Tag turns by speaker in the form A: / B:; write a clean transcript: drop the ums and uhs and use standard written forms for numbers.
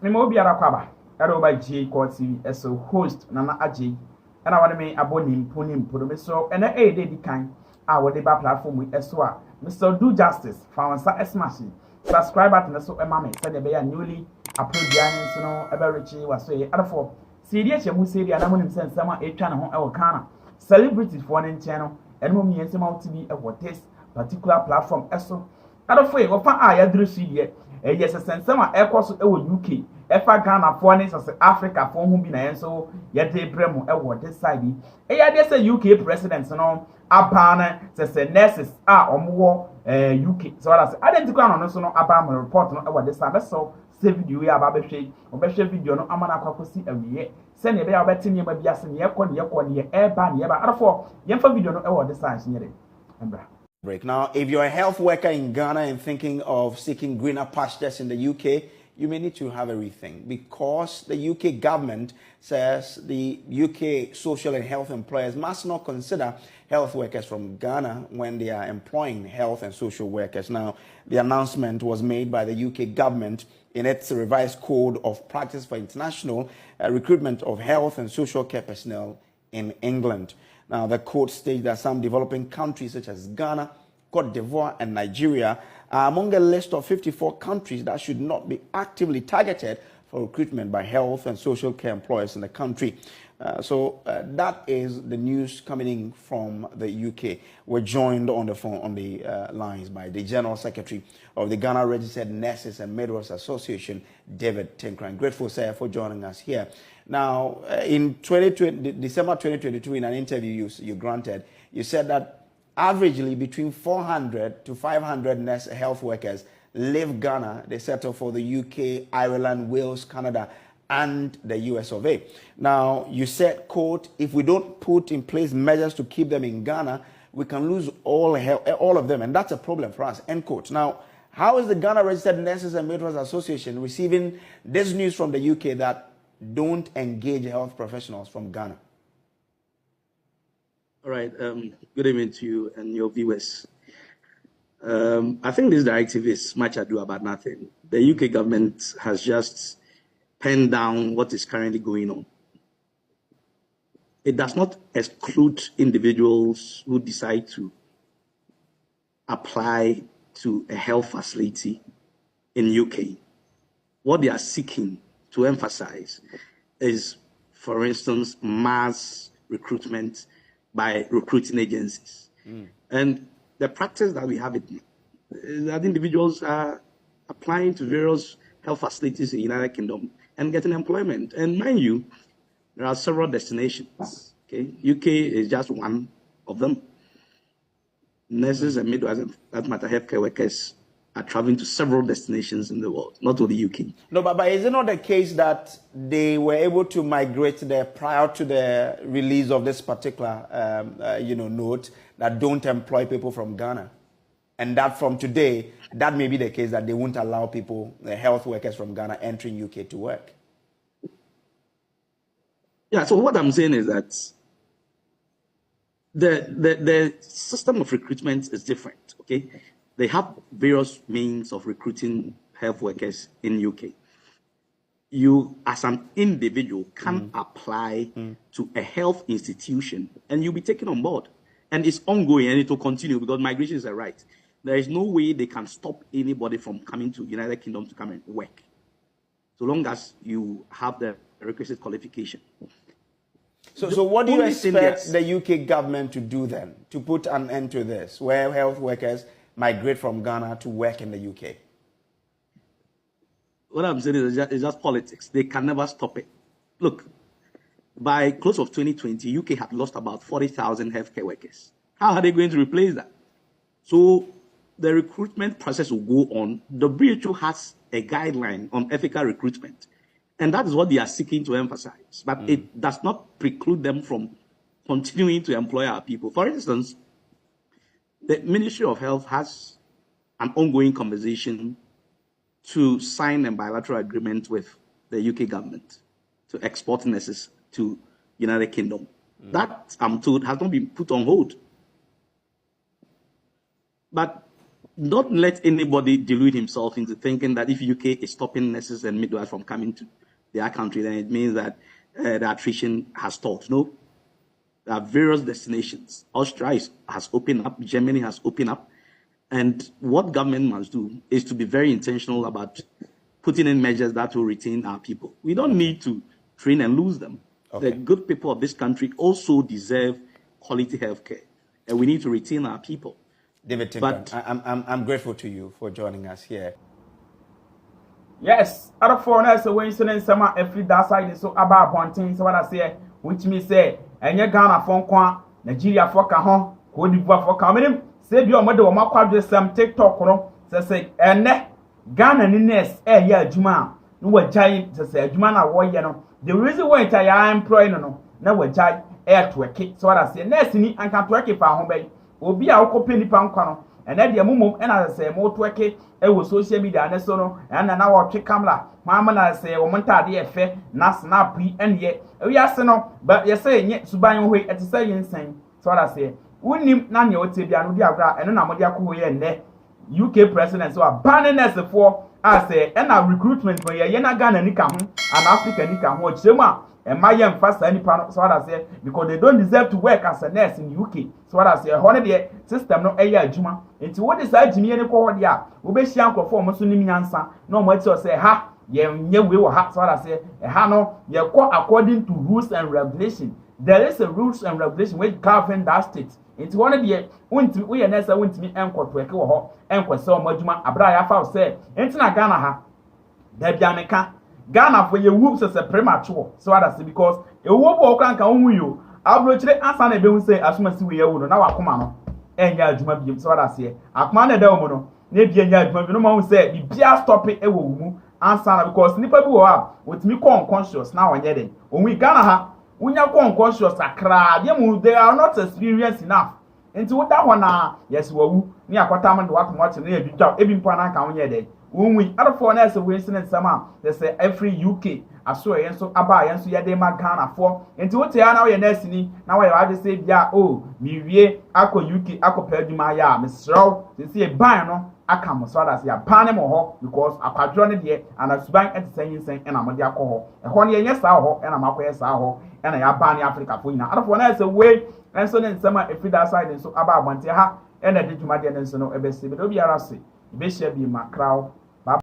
A: mo biara kwaba ero ba J Court TV as a host Nana Aje and I want me aboni mpo me so and e dey di kan a wo dey ba platform we eso a Mr. Do Justice found sa smash subscribe button so e ma me say dey be newly upload yan so no e be rechi waso e adafo sidi e chemu sidi ana mo nim sense ma e twa ne ho e wo kana celebrities for ne nchen no and mo mi ensem out TV e wo this particular platform eso adafo e wo fa a ya dru sidi yes sensem a e koso e wo UK efa Ghana for ne so Africa for hu bi na yenso ye de bremu e wo this side e ya de say UK president no abana say nurses omwo UK so that's identical no so no abama report no e wo this side so say video ya ba be hwe obehwe video no amana akwakosi awiye se ne be ya obeti ne ma biase ne ye ko ne e ba ne ye ba arafo ye fa video no e wo this side nyere embra.
B: Break. Now, if you're a health worker in Ghana and thinking of seeking greener pastures in the UK, you may need to have a rethink because the UK government says the UK social and health employers must not consider health workers from Ghana when they are employing health and social workers. Now, the announcement was made by the UK government in its revised code of practice for international recruitment of health and social care personnel in England. Now, the code states that some developing countries such as Ghana, Cote d'Ivoire, and Nigeria are among a list of 54 countries that should not be actively targeted for recruitment by health and social care employers in the country. So that is the news coming in from the UK. We're joined on the phone, on the lines by the General Secretary of the Ghana Registered Nurses and Midwives Association, David Tinkran. Grateful, sir, for joining us here. Now, in December 2022, in an interview you granted, you said that averagely between 400 to 500 nurse health workers leave Ghana. They settle for the UK, Ireland, Wales, Canada, and the US of A. Now, you said, quote, if we don't put in place measures to keep them in Ghana, we can lose all of them, and that's a problem for us, end quote. Now, how is the Ghana Registered Nurses and Midwives Association receiving this news from the UK that don't engage health professionals from Ghana?
C: All right. Good evening to you and your viewers. I think this directive is much ado about nothing. The UK government has just penned down what is currently going on. It does not exclude individuals who decide to apply to a health facility in UK. What they are seeking to emphasize is, for instance, mass recruitment by recruiting agencies. And the practice that we have is that individuals are applying to various health facilities in the United Kingdom and getting employment. And mind you, there are several destinations. Okay, UK is just one of them. Nurses and midwives, and that matter, healthcare workers are traveling to several destinations in the world, not only UK.
B: No, but is it not the case that they were able to migrate there prior to the release of this particular, note that don't employ people from Ghana? And that from today, that may be the case that they won't allow people, the health workers from Ghana, entering UK to work.
C: Yeah, so what I'm saying is that the system of recruitment is different, okay? They have various means of recruiting health workers in UK. You, as an individual, can apply to a health institution and you'll be taken on board. And it's ongoing and it will continue because migration is a right. There is no way they can stop anybody from coming to United Kingdom to come and work, so long as you have the requisite qualification.
B: So what do you expect the UK government to do then, to put an end to this, where health workers migrate from Ghana to work in the UK?
C: What I'm saying is just politics. They can never stop it. Look, by close of 2020, UK had lost about 40,000 healthcare workers. How are they going to replace that? So the recruitment process will go on. The WHO has a guideline on ethical recruitment, and that is what they are seeking to emphasize. But it does not preclude them from continuing to employ our people. For instance, the Ministry of Health has an ongoing conversation to sign a bilateral agreement with the UK government to export nurses to United Kingdom. That, I'm told, has not been put on hold. But not let anybody delude himself into thinking that if UK is stopping nurses and midwives from coming to their country, then it means that the attrition has stopped. No, there are various destinations. Austria has opened up, Germany has opened up, and what government must do is to be very intentional about putting in measures that will retain our people. We don't need to train and lose them. Okay. The good people of this country also deserve quality healthcare, and we need to retain our people.
B: David Tinkan, I'm grateful to you for joining us here.
A: Yes, other foreigners are when sending some every that side so about pointing. So what I say, which me say, and your Ghana phone kwa, Nigeria for Kahon, Cote d'Ivoire for Cameroon, save your mother or my quad some TikTok, say, and Ghana nines, yeah, Juma, no what giant to say, Jumana warrior. The reason why I am employing no what giant air to a kick. So what I say, next in and can work if I home bay. Obi a okope nipa nkwa no ene de momom ena se mo tweke e wo social media ne so no ena na wo twe camera ma na se wo montade e fe na snap yi ene ye wi ase no ba ye se nye suban ho e te se yinsen so that say wonim na ne ote bia no di agora eno na mo de akoho ye ne UK president so abannes for as ena recruitment for ye na Ghana nika ho and Africa nika ho chiremu a Mayam fast any panel, so what I say, because they don't deserve to work as a nurse in UK. So what I say, a holiday system no a juma. Into what is that Jimmy and Cordia? Ubeshian conform Musunim answer. No much to say, ha, ye will have, so what I say, a hano, ye quote according to rules and regulation. There is a rules and regulation which govern that state. Into one of the we are nurse, I went to me and quote to a co and quote so much, Abraya found say, Entina Ghana ha, Debiameka. Ghana for your whoops as a premature, so I say because a whoop or can't come you. I'll broach it as an able say as soon as we are now. I come on, and Yajuma, so I say, I command a domono, maybe a Yajuma, no one say, be just stop it a womb, answer because nipper go up with me conscious now and yet. When we Ghana ha, when you're conscious, I cry, they are not experienced enough. Into what that one, yes, well, near Quatam and what much near the job, even Pana count yet. When we other foreigners are wasting in summer, they say every UK, I saw and so about and so ya de Ghana for into what they are now your destiny. Now I have to say, yeah, oh, me, Ako UK, Ako Perdimaya, Miss Row, they say a banner, I come so that's ya panem or because I quadron here and I spang at the same thing and I'm a alcohol. A honey, yes, I and I'm a queer saw and I have ban Africa for you. Other foreigners away and so then summer if we that side and so about one teha and I did my dear and so no, a best, but be a rassy. Bishop be my crowd.